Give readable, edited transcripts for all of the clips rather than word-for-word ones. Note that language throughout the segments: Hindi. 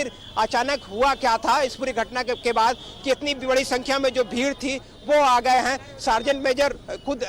आखिर अचानक हुआ क्या था इस पूरी घटना के बाद कि इतनी बड़ी संख्या में जो भीड़ थी वो आ गए हैं। सार्जेंट मेजर खुद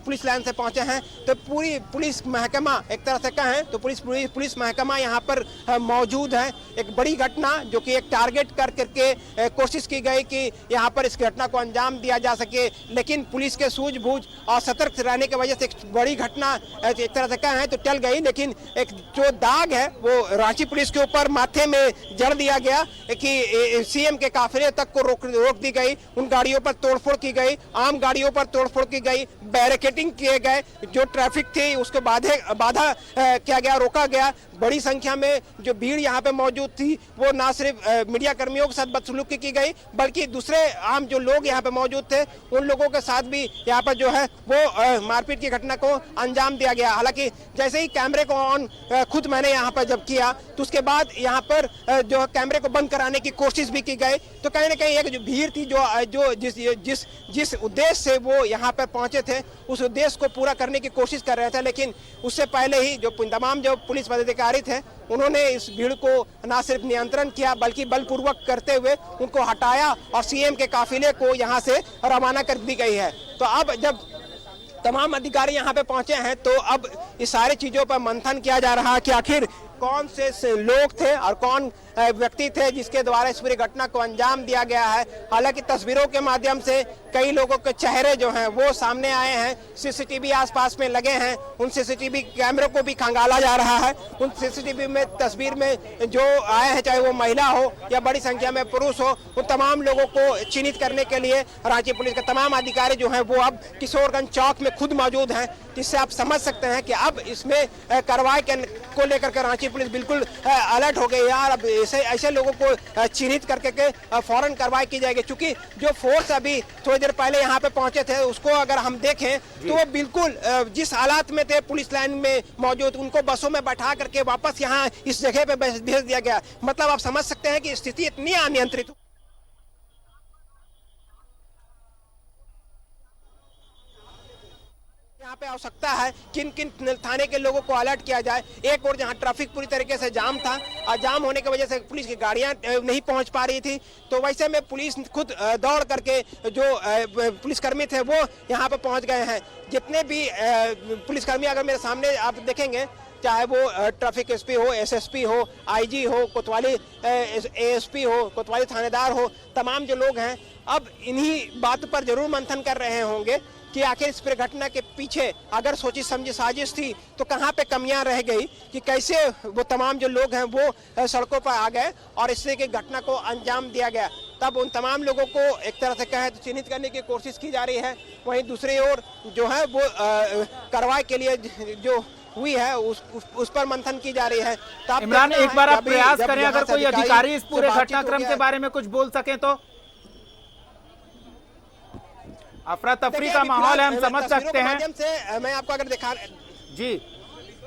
पुलिस लाइन से पहुंचे हैं, तो पूरी पुलिस महकमा एक तरह से कहें तो पुलिस महकमा यहाँ पर मौजूद है। एक बड़ी घटना जो कि एक टारगेट कर करके कोशिश की गई कि यहाँ पर इस घटना को अंजाम दिया जा सके, लेकिन पुलिस के सूझबूझ और सतर्क रहने की वजह से एक बड़ी घटना एक तरह से कहें तो टल गई। लेकिन एक जो दाग है वो रांची पुलिस के ऊपर माथे में जड़ दिया गया कि सीएम के काफिले तक को रोक दी गई, उन गाड़ियों पर तोड़फोड़ की गई, आम गाड़ियों पर तोड़फोड़ की गई, बैरिकेडिंग किए गए, जो ट्रैफिक थी उसको बाधा किया गया, रोका गया। बड़ी संख्या में जो भीड़ यहाँ पे मौजूद थी वो ना सिर्फ मीडिया कर्मियों के साथ बदसलूकी की गई बल्कि दूसरे आम जो लोग यहाँ पे मौजूद थे उन लोगों के साथ भी यहाँ पर जो है वो मारपीट की घटना को अंजाम दिया गया। हालांकि जैसे ही कैमरे को ऑन खुद मैंने यहाँ पर जब किया तो उसके बाद यहाँ पर जो कैमरे को बंद कराने की कोशिश भी की गई, तो कहीं ना कहीं एक जो भीड़ थी जो जिस उद्देश्य से वो यहाँ पर पहुंचे थे उस उद्देश्य को पूरा करने की कोशिश कर रहे थे। लेकिन उससे पहले ही जो तमाम जो पुलिस पदाधिकारी थे उन्होंने इस भीड़ को न सिर्फ नियंत्रण किया बल्कि बलपूर्वक करते हुए उनको हटाया और सीएम के काफिले को यहाँ से रवाना कर दी गई है। तो अब जब तमाम अधिकारी यहाँ पे पहुंचे हैं तो अब इस सारी चीजों पर मंथन किया जा रहा है कि आखिर कौन से लोग थे और कौन व्यक्ति थे जिसके द्वारा इस पूरी घटना को अंजाम दिया गया है। हालांकि तस्वीरों के माध्यम से कई लोगों के चेहरे जो हैं वो सामने आए हैं, सीसीटीवी आसपास में लगे हैं, उन सीसीटीवी कैमरों को भी खंगाला जा रहा है। उन सीसीटीवी में तस्वीर में जो आए हैं चाहे वो महिला हो या बड़ी संख्या में पुरुष हो, उन तमाम लोगों को चिन्हित करने के लिए रांची पुलिस के तमाम अधिकारी जो हैं वो अब किशोरगंज चौक में खुद मौजूद हैं, जिससे आप समझ सकते हैं कि अब इसमें कार्रवाई को लेकर के रांची पुलिस बिल्कुल अलर्ट हो गई यार। अब ऐसे लोगों को चिन्हित करके फौरन कार्रवाई की जाएगी। चूंकि जो फोर्स अभी थोड़ी देर पहले यहाँ पे पहुंचे थे उसको अगर हम देखें तो वो बिल्कुल जिस हालात में थे पुलिस लाइन में मौजूद उनको बसों में बैठा करके वापस यहाँ इस जगह पे भेज दिया गया। मतलब आप समझ सकते हैं कि स्थिति इतनी अनियंत्रित। यहाँ पे आवश्यकता है किन किन थाने के लोगों को अलर्ट किया जाए। एक और जहाँ ट्रैफिक पूरी तरीके से जाम था और जाम होने की वजह से पुलिस की गाड़ियां नहीं पहुंच पा रही थी, तो वैसे में पुलिस खुद दौड़ करके जो पुलिसकर्मी थे वो यहाँ पे पहुंच गए हैं। जितने भी पुलिसकर्मी अगर मेरे सामने आप देखेंगे, चाहे वो ट्रैफिक एसपी हो, एसएसपी हो, आईजी हो, कोतवाली एएसपी हो, कोतवाली थानेदार हो, तमाम जो लोग हैं अब इन्हीं बात पर जरूर मंथन कर रहे होंगे कि आखिर इस पूरी घटना के पीछे अगर सोची समझी साजिश थी तो कहाँ पे कमियां रह गई कि कैसे वो तमाम जो लोग हैं वो सड़कों पर आ गए और इससे की घटना को अंजाम दिया गया। तब उन तमाम लोगों को एक तरह से कहे तो चिन्हित करने की कोशिश की जा रही है। वहीं दूसरी ओर जो है वो कार्रवाई के लिए जो हुई है उस पर मंथन की जा रही है। तो इमरान एक बार आप प्रयास करें अगर कोई अधिकारी इस पूरे घटनाक्रम के बारे में कुछ बोल सके तो। अफरा तफरी का माहौल है, हम समझ सकते हैं। मैं आपको अगर दिखा जी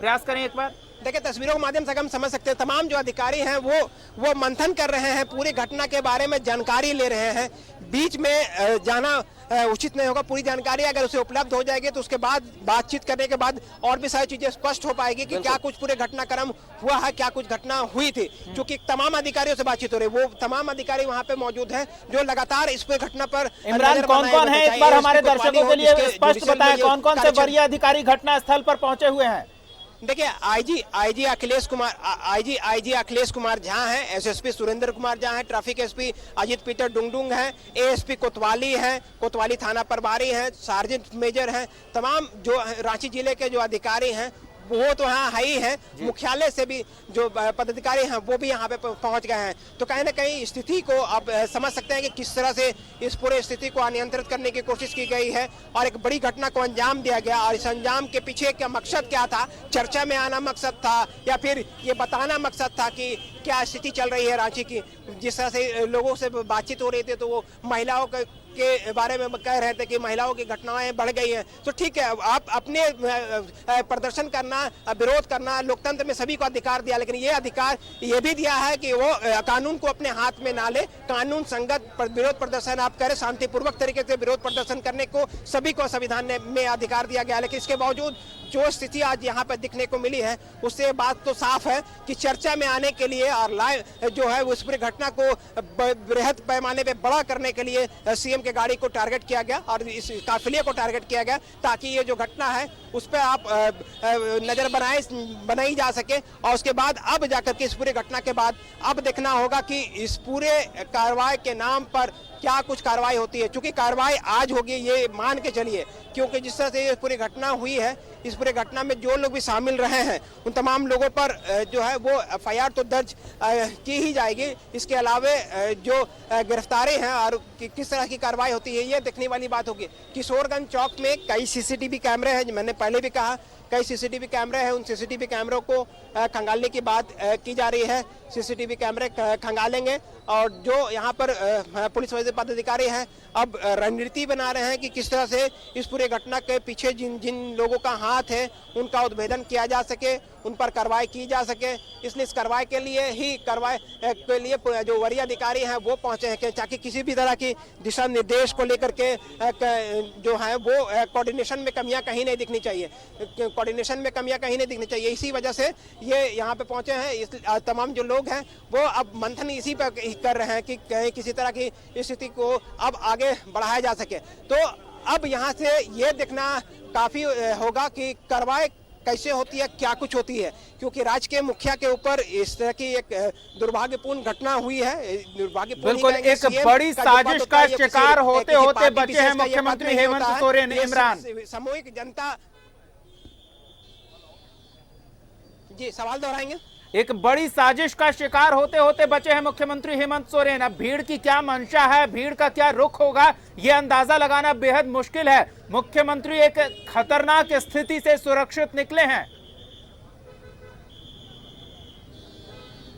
प्रयास करें एक बार। देखिए तस्वीरों के माध्यम से हम समझ सकते हैं तमाम जो अधिकारी हैं वो मंथन कर रहे हैं, पूरी घटना के बारे में जानकारी ले रहे हैं। बीच में जाना उचित नहीं होगा। पूरी जानकारी अगर उसे उपलब्ध हो जाएगी तो उसके बाद बातचीत करने के बाद और भी सारी चीजें स्पष्ट हो पाएगी कि क्या कुछ पूरे घटनाक्रम हुआ है, क्या कुछ घटना हुई थी। क्योंकि तमाम अधिकारियों से बातचीत हो रही है, वो तमाम अधिकारी वहाँ पे मौजूद हैं जो लगातार इस पूरी घटना पर। इमरान कौन कौन है एक बार हमारे दर्शकों के लिए स्पष्ट बताएं, कौन कौन से वरीय अधिकारी घटना स्थल पर पहुंचे हुए हैं? देखिए आईजी अखिलेश कुमार झा हैं, एसएसपी सुरेंद्र कुमार झा हैं, traffic SP Ajit Peter Dungdung हैं, एएसपी कोतवाली हैं, कोतवाली थाना प्रभारी हैं, सार्जेंट मेजर हैं। तमाम जो रांची जिले के जो अधिकारी हैं वो तो यहाँ है ही है, मुख्यालय से भी जो पदाधिकारी हैं वो भी यहाँ पे पहुँच गए हैं। तो कहीं ना कहीं स्थिति को आप समझ सकते हैं कि किस तरह से इस पूरे स्थिति को अनियंत्रित करने की कोशिश की गई है और एक बड़ी घटना को अंजाम दिया गया। और इस अंजाम के पीछे का मकसद क्या था, चर्चा में आना मकसद था या फिर ये बताना मकसद था कि क्या स्थिति चल रही है रांची की। जिस तरह से लोगों से बातचीत हो रही थी तो वो महिलाओं के बारे में कह रहे थे कि महिलाओं की घटनाएं बढ़ गई हैं, तो ठीक है, आप अपने प्रदर्शन करना, विरोध करना लोकतंत्र में सभी को अधिकार दिया, लेकिन ये अधिकार ये भी दिया है कि वो कानून को अपने हाथ में ना ले। कानून संगत विरोध प्रदर्शन आप करें, शांतिपूर्वक तरीके से विरोध प्रदर्शन करने को सभी को संविधान में अधिकार दिया गया। लेकिन इसके बावजूद जो स्थिति आज यहाँ पर दिखने को मिली है, उससे बात तो साफ है कि चर्चा में आने के लिए और लाइव जो है उस पूरी घटना को बृहद पैमाने पे बड़ा करने के लिए सीएम के गाड़ी को टारगेट किया गया और इस काफिले को टारगेट किया गया, ताकि ये जो घटना है उस पर आप नजर बनाई जा सके। और उसके बाद अब जाकर के इस पूरी घटना के बाद अब देखना होगा कि इस पूरे कार्रवाई के नाम पर क्या कुछ कार्रवाई होती है। क्योंकि कार्रवाई आज होगी, ये मान के चलिए, क्योंकि जिस तरह से ये पूरी घटना हुई है, इस पूरी घटना में जो लोग भी शामिल रहे हैं उन तमाम लोगों पर जो है वो एफआईआर तो दर्ज की ही जाएगी। इसके अलावे जो गिरफ्तारी हैं और किस तरह की कार्रवाई होती है, ये देखने वाली बात होगी। किशोरगंज चौक में कई सीसीटीवी कैमरे हैं, मैंने पहले भी कहा कई सीसीटीवी कैमरे हैं, उन सीसीटीवी कैमरों को खंगालने की बात की जा रही है। सीसीटीवी कैमरे खंगालेंगे और जो यहाँ पर पुलिस पदाधिकारी हैं अब रणनीति बना रहे हैं कि किस तरह से इस पूरे घटना के पीछे जिन जिन लोगों का हाथ है उनका उद्भेदन किया जा सके, उन पर कार्रवाई की जा सके। इसलिए इस कार्रवाई के लिए ही जो वरीय अधिकारी हैं वो पहुंचे हैं, ताकि किसी भी तरह की दिशा निर्देश को लेकर के जो है वो कोऑर्डिनेशन में कमियां कहीं नहीं दिखनी चाहिए, कोऑर्डिनेशन में कमियां कहीं नहीं दिखनी चाहिए। इसी वजह से ये यहाँ पे पहुंचे हैं। तमाम जो लोग हैं वो अब मंथन इसी पर कर रहे हैं कि कहीं किसी तरह की स्थिति को अब आगे बढ़ाया जा सके। तो अब यहाँ से ये देखना काफी होगा कि कार्रवाई कैसे होती है, क्या कुछ होती है, क्योंकि राज्य के मुखिया के ऊपर इस तरह की एक दुर्भाग्यपूर्ण घटना हुई है। बिल्कुल एक बड़ी साजिश का शिकार होते होते बचे हैं मुख्यमंत्री हेमंत सोरेन। इमरान, सामूहिक जनता जी सवाल दोहराएंगे। एक बड़ी साजिश का शिकार होते होते बचे हैं मुख्यमंत्री हेमंत सोरेन। अब भीड़ की क्या मंशा है, भीड़ का क्या रुख होगा, यह अंदाजा लगाना बेहद मुश्किल है। मुख्यमंत्री एक खतरनाक स्थिति से सुरक्षित निकले हैं।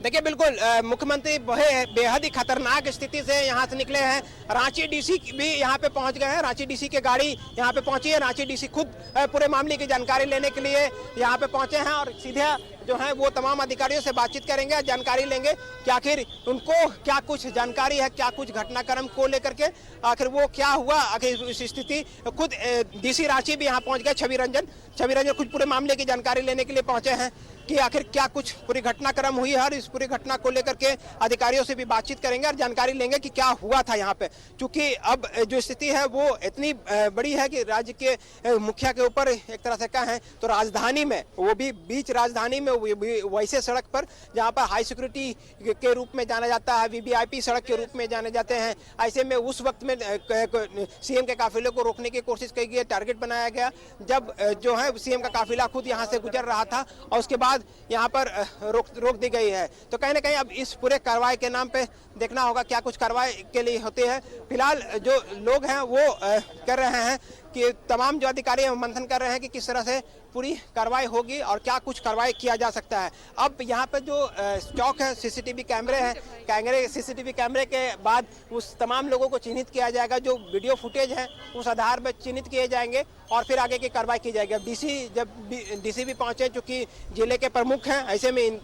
देखिए बिल्कुल मुख्यमंत्री बेहद ही खतरनाक स्थिति से यहाँ से निकले हैं। रांची डीसी भी यहाँ पे पहुँच गए हैं, रांची डीसी की गाड़ी यहाँ पे पहुंची है। रांची डीसी खुद पूरे मामले की जानकारी लेने के लिए यहाँ पे पहुंचे हैं और सीधे जो है वो तमाम अधिकारियों से बातचीत करेंगे, जानकारी लेंगे कि आखिर उनको क्या कुछ जानकारी है, क्या कुछ घटनाक्रम को लेकर के आखिर वो क्या हुआ, आखिर इस स्थिति। खुद डीसी रांची भी यहाँ पहुंच गए, छवि रंजन खुद पूरे मामले की जानकारी लेने के लिए पहुंचे हैं कि आखिर क्या कुछ पूरी घटनाक्रम हुई है और इस पूरी घटना को लेकर के अधिकारियों से भी बातचीत करेंगे और जानकारी लेंगे कि क्या हुआ था यहाँ पे। क्योंकि अब जो स्थिति है वो इतनी बड़ी है कि राज्य के मुखिया के ऊपर एक तरह से कहें तो राजधानी में, वो भी बीच राजधानी में, वैसे सड़क पर जहाँ पर हाई सिक्योरिटी के रूप में जाना जाता है, वीवीआईपी सड़क के रूप में जाने जाते हैं, ऐसे में उस वक्त में सीएम के काफिले को रोकने की कोशिश की गई, टारगेट बनाया गया। जब जो है सीएम का काफिला खुद यहाँ से गुजर रहा था और उसके बाद यहाँ पर रोक दी गई है। तो कहीं ना कहीं अब इस पूरे कार्रवाई के नाम पे देखना होगा क्या कुछ कार्रवाई के लिए होते हैं। फिलहाल जो लोग हैं वो कर रहे हैं कि तमाम जो अधिकारी हैं मंथन कर रहे हैं कि किस तरह से पूरी कार्रवाई होगी और क्या कुछ कार्रवाई किया जा सकता है। अब यहाँ पे जो चौक है, सीसीटीवी कैमरे हैं, सीसीटीवी कैमरे के बाद उस तमाम लोगों को चिन्हित किया जाएगा, जो वीडियो फुटेज है उस आधार पर चिन्हित किए जाएंगे और फिर आगे की कार्रवाई की जाएगी। अब डीसी भी पहुंचे चूंकि जिले के प्रमुख हैं, ऐसे में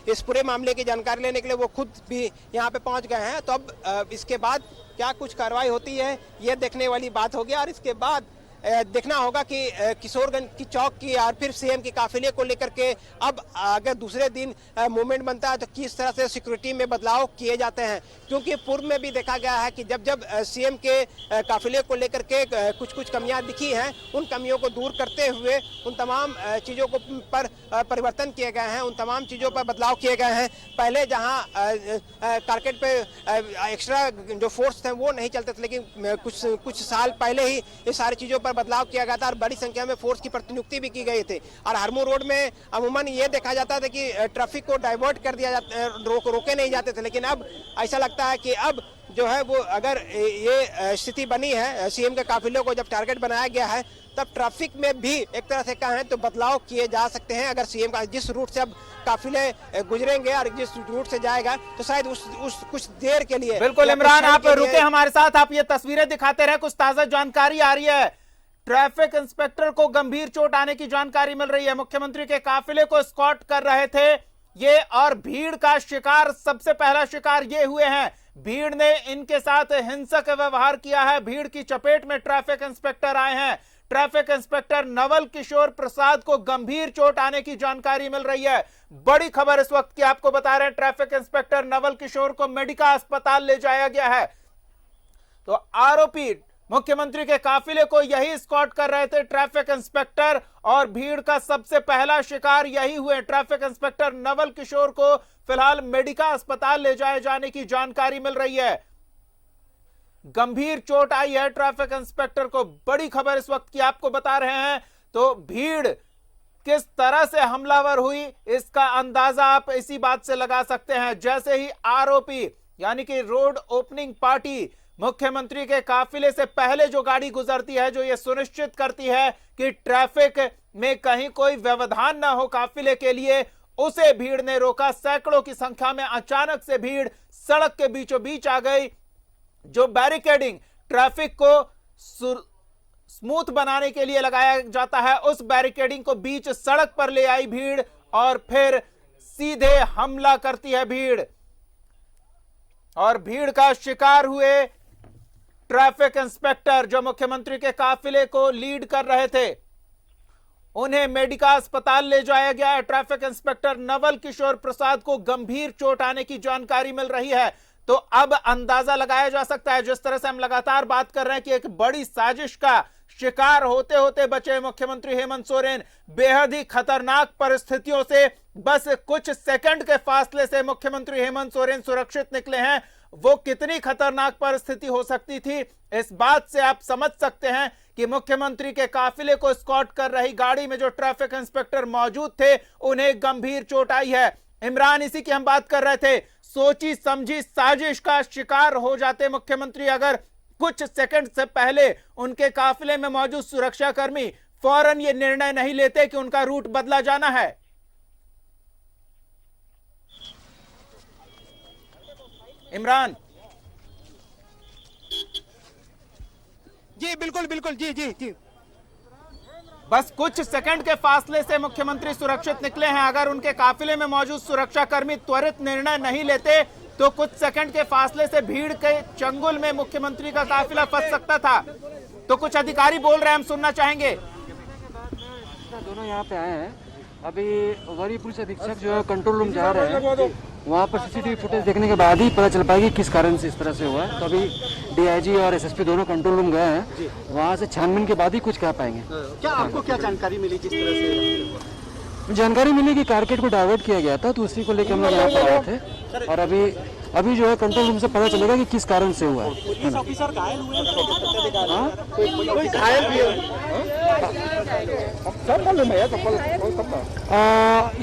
इस पूरे मामले की जानकारी लेने के लिए वो खुद भी यहाँ पे पहुंच गए हैं। तो अब इसके बाद क्या कुछ कार्रवाई होती है ये देखने वाली बात होगी और इसके बाद देखना होगा कि किशोरगंज की चौक की और फिर सीएम के काफिले को लेकर के अब अगर दूसरे दिन मूवमेंट बनता है तो किस तरह से सिक्योरिटी में बदलाव किए जाते हैं। क्योंकि पूर्व में भी देखा गया है कि जब सीएम के काफिले को लेकर के कुछ कमियां दिखी हैं, उन कमियों को दूर करते हुए उन तमाम चीज़ों को पर परिवर्तन किए गए हैं, उन तमाम चीज़ों पर बदलाव किए गए हैं। पहले जहाँ कारकेट पे एक्स्ट्रा जो फोर्स थे वो नहीं चलते थे, लेकिन कुछ साल पहले ही ये सारी चीज़ों बदलाव किया गया था और बड़ी संख्या में फोर्स की प्रतिनियुक्ति भी की गई थी। और हरमू रोड में अमूमन ये देखा जाता था कि ट्रैफिक को डाइवर्ट कर दिया जाता, रोके नहीं जाते थे, लेकिन अब ऐसा लगता है कि अब जो है वो अगर ये स्थिति बनी है, सीएम के काफिले को जब टारगेट बनाया गया है, तब ट्रैफिक में भी एक तरह से कहें तो बदलाव किए जा सकते हैं। अगर सीएम का जिस रूट से अब काफिले गुजरेंगे और जिस रूट से जाएगा तो शायद उस कुछ देर के लिए। बिल्कुल इमरान, आप रुके हमारे साथ, आप ये तस्वीरें दिखाते रहे, कुछ ताजा जानकारी आ रही है। ट्रैफिक इंस्पेक्टर को गंभीर चोट आने की जानकारी मिल रही है। मुख्यमंत्री के काफिले को एस्कॉर्ट कर रहे थे ये, और भीड़ का शिकार, सबसे पहला शिकार ये हुए हैं। भीड़ ने इनके साथ हिंसक व्यवहार किया है। भीड़ की चपेट में ट्रैफिक इंस्पेक्टर आए हैं। ट्रैफिक इंस्पेक्टर नवल किशोर प्रसाद को गंभीर चोट आने की जानकारी मिल रही है। बड़ी खबर इस वक्त की आपको बता रहे हैं, ट्रैफिक इंस्पेक्टर नवल किशोर को मेडिका अस्पताल ले जाया गया है। तो आरोपी मुख्यमंत्री के काफिले को यही एस्कॉर्ट कर रहे थे ट्रैफिक इंस्पेक्टर, और भीड़ का सबसे पहला शिकार यही हुए। ट्रैफिक इंस्पेक्टर नवल किशोर को फिलहाल मेडिका अस्पताल ले जाए जाने की जानकारी मिल रही है। गंभीर चोट आई है ट्रैफिक इंस्पेक्टर को। बड़ी खबर इस वक्त की आपको बता रहे हैं। तो भीड़ किस तरह से हमलावर हुई इसका अंदाजा आप इसी बात से लगा सकते हैं। जैसे ही आरोपी यानी कि रोड ओपनिंग पार्टी मुख्यमंत्री के काफिले से पहले जो गाड़ी गुजरती है, जो यह सुनिश्चित करती है कि ट्रैफिक में कहीं कोई व्यवधान ना हो काफिले के लिए, उसे भीड़ ने रोका। सैकड़ों की संख्या में अचानक से भीड़ सड़क के बीचों बीच आ गई। जो बैरिकेडिंग ट्रैफिक को स्मूथ बनाने के लिए लगाया जाता है, उस बैरिकेडिंग को बीच सड़क पर ले आई भीड़, और फिर सीधे हमला करती है भीड़, और भीड़ का शिकार हुए ट्रैफिक इंस्पेक्टर जो मुख्यमंत्री के काफिले को लीड कर रहे थे। उन्हें मेडिका अस्पताल ले जाया गया है। ट्रैफिक इंस्पेक्टर नवल किशोर प्रसाद को गंभीर चोट आने की जानकारी मिल रही है। तो अब अंदाजा लगाया जा सकता है, जिस तरह से हम लगातार बात कर रहे हैं कि एक बड़ी साजिश का शिकार होते होते बचे मुख्यमंत्री हेमंत सोरेन। बेहद ही खतरनाक परिस्थितियों से बस कुछ सेकंड के फासले से मुख्यमंत्री हेमंत सोरेन सुरक्षित निकले हैं। वो कितनी खतरनाक परिस्थिति हो सकती थी, इस बात से आप समझ सकते हैं कि मुख्यमंत्री के काफिले को एस्कॉर्ट कर रही गाड़ी में जो ट्रैफिक इंस्पेक्टर मौजूद थे, उन्हें गंभीर चोट आई है। इमरान, इसी की हम बात कर रहे थे। सोची समझी साजिश का शिकार हो जाते मुख्यमंत्री अगर कुछ सेकंड से पहले उनके काफिले में मौजूद सुरक्षाकर्मी फौरन ये निर्णय नहीं लेते कि उनका रूट बदला जाना है। इमरान जी बिल्कुल बिल्कुल, जी जी जी, बस कुछ सेकंड के फासले से मुख्यमंत्री सुरक्षित निकले हैं। अगर उनके काफिले में मौजूद सुरक्षाकर्मी त्वरित निर्णय नहीं लेते तो कुछ सेकंड के फासले से भीड़ के चंगुल में मुख्यमंत्री का काफिला फंस सकता था। तो कुछ अधिकारी बोल रहे हैं, हम सुनना चाहेंगे। दोनों यहाँ पे आए हैं। अभी वरीय पुलिस अधीक्षक जो है कंट्रोल रूम जा रहे हैं, वहाँ पर सीसीटीवी फुटेज देखने के बाद ही पता चल पाएगी किस कारण से इस तरह से हुआ है। तो अभी डीआईजी और एसएसपी दोनों कंट्रोल रूम गए हैं, वहाँ से छानबीन के बाद ही कुछ कह पाएंगे। क्या आपको क्या जानकारी मिली जिस तरह से? जानकारी मिली कि कारकेट को डाइवर्ट किया गया था, तो उसी को लेकर हम लोग यहाँ पर आए थे, और अभी जो है कंट्रोल रूम से पता चलेगा कि किस कारण से हुआ है। पुलिस ऑफिसर घायल हुए हैं? कोई घायल भी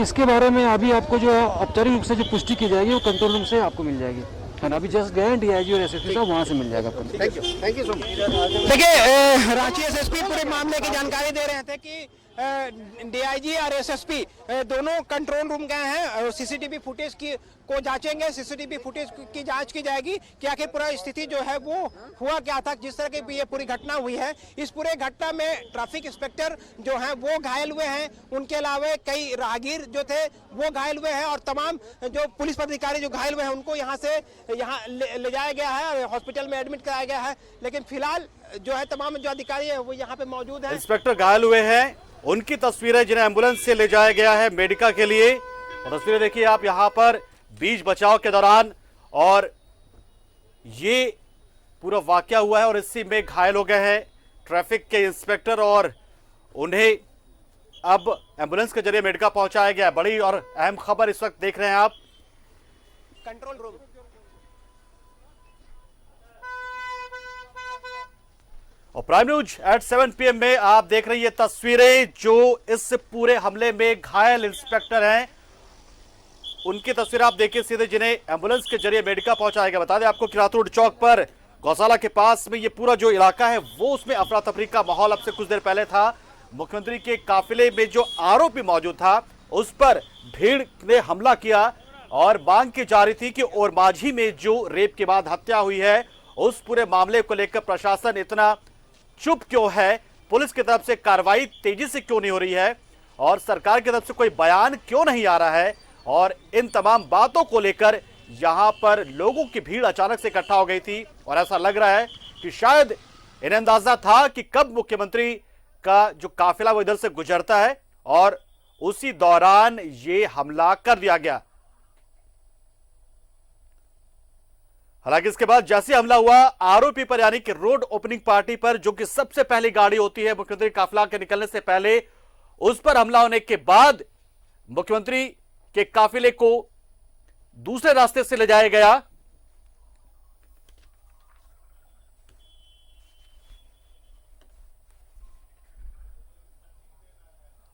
इसके बारे में अभी आपको जो औपचारिक रूप से जो पुष्टि की जाएगी वो कंट्रोल रूम से आपको मिल जाएगी। अभी जस्ट गए डीआईजी और एसएसपी साहब, वहाँ से मिल जाएगा आपको। Thank you so much. देखिए, रांची एसएसपी पूरे मामले की जानकारी दे रहे थे कि डीआईजी और एसएसपी दोनों कंट्रोल रूम गए हैं। सीसीटीवी फुटेज को जांचेंगे, सीसीटीवी फुटेज की जांच की जाएगी कि आखिर पूरा स्थिति जो है वो हुआ क्या था, जिस तरह की ये पूरी घटना हुई है। इस पूरे घटना में ट्रैफिक इंस्पेक्टर जो हैं वो घायल हुए हैं, उनके अलावा कई राहगीर जो थे वो घायल हुए हैं, और तमाम जो पुलिस पदाधिकारी जो घायल हुए हैं उनको यहाँ ले जाया गया है, हॉस्पिटल में एडमिट कराया गया है। लेकिन फिलहाल जो है तमाम जो अधिकारी है वो यहाँ पे मौजूद है। इंस्पेक्टर घायल हुए हैं, उनकी तस्वीरें जिन्हें एम्बुलेंस से ले जाया गया है मेडिका के लिए, और तस्वीरें देखिए आप यहाँ पर बीच बचाव के दौरान, और ये पूरा वाकया हुआ है और इसी में घायल हो गए हैं ट्रैफिक के इंस्पेक्टर, और उन्हें अब एम्बुलेंस के जरिए मेडिका पहुंचाया गया है। बड़ी और अहम खबर इस वक्त देख रहे हैं आप, कंट्रोल रूम। और प्राइम न्यूज एट 7 PM में आप देख रही है तस्वीरें जो इस पूरे हमले में घायल इंस्पेक्टर हैं उनकी तस्वीर आप देखिए सीधे, जिन्हें एम्बुलेंस के जरिए मेडिका पहुंचाया गया। बता दें आपको कि रातोड़ चौक पर गौशाला के पास में ये पूरा जो इलाका है वो उसमें अफरा तफरी का माहौल अब से कुछ देर पहले था। मुख्यमंत्री के काफिले में जो आरोपी मौजूद था उस पर भीड़ ने हमला किया और मांग की जा रही थी कि ओरमांझी में जो रेप के बाद हत्या हुई है उस पूरे मामले को लेकर प्रशासन इतना चुप क्यों है, पुलिस की तरफ से कार्रवाई तेजी से क्यों नहीं हो रही है और सरकार की तरफ से कोई बयान क्यों नहीं आ रहा है। और इन तमाम बातों को लेकर यहां पर लोगों की भीड़ अचानक से इकट्ठा हो गई थी और ऐसा लग रहा है कि शायद इन्हें अंदाजा था कि कब मुख्यमंत्री का जो काफिला वो इधर से गुजरता है और उसी दौरान ये हमला कर दिया गया। हालांकि इसके बाद जैसे हमला हुआ आरोपी पर यानी कि रोड ओपनिंग पार्टी पर, जो कि सबसे पहली गाड़ी होती है मुख्यमंत्री काफिला के निकलने से पहले, उस पर हमला होने के बाद मुख्यमंत्री के काफिले को दूसरे रास्ते से ले जाया गया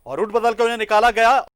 और रूट बदल कर उन्हें निकाला गया।